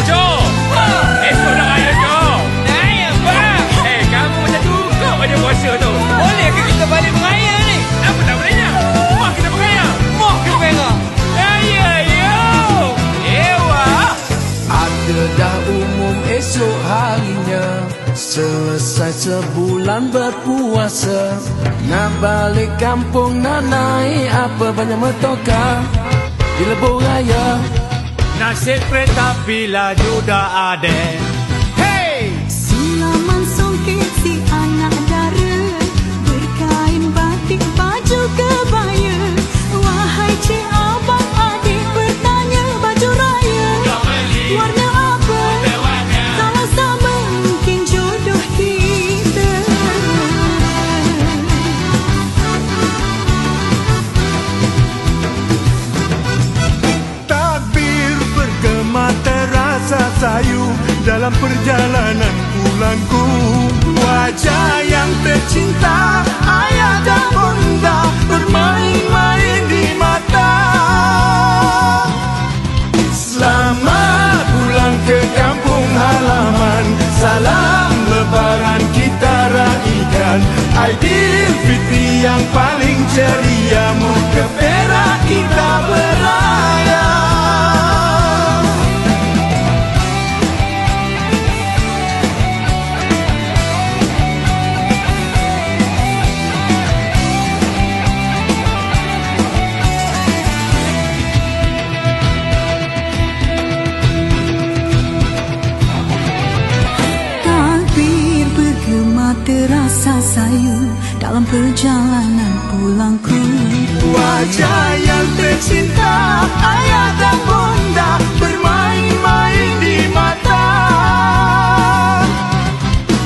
Jo! Esok nak raya, Jo! Raya, Bang. Kamu macam cukup aja puasa tu. Boleh ke kita balik beraya ni? Apa tak bolehnya? Mak kita beraya. Moh ke merah? Raya, yo! Ewa! Ada dah umum esok harinya, selesai sebulan berpuasa. Nak balik kampung, nak naik apa banyak metoka di lebuh raya. Nasib kereta api laju dah ada. Hey! Sulaman songket si anak dara, berkain batik baju kebaya. Wahai cik abang adik bertanya, baju raya warna apa? Kalau sama mungkin jodoh kita. Takbir bergema terasa sayu dalam perjalanan pulangku. Wajah yang tercinta, ayah dan bunda bermain-main di mata. Selamat pulang ke kampung halaman, salam lebaran kita raikan. Aidilfitri yang paling ceria, muka perak kita beraya. Takbir bergema terasa sayu dalam perjalanan pulangku. Wajah yang tercinta, ayah dan bunda bermain-main di mata.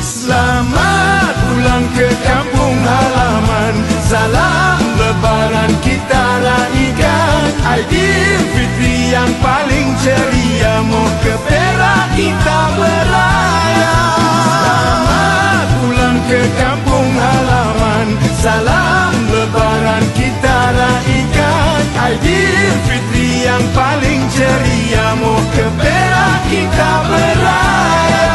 Selamat pulang ke kampung halaman, salam lebaran kita raikan. Aidilfitri yang paling ceria, muka perak kita beraya. Selamat pulang ke kampung halaman, salam lebaran kita raikan. Aidilfitri yang paling ceria, muka perak kita beraya.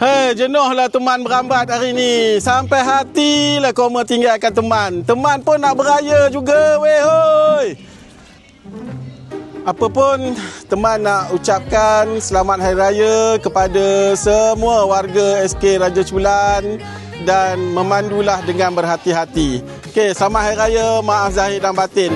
Hei, jenuhlah teman berambat hari ni. Sampai hatilah kau tinggalkan teman. Teman pun nak beraya juga, weh hoi. Apa pun, teman nak ucapkan selamat Hari Raya kepada semua warga SK Raja Chulan dan memandulah dengan berhati-hati. Okey, selamat Hari Raya, maaf zahir dan batin.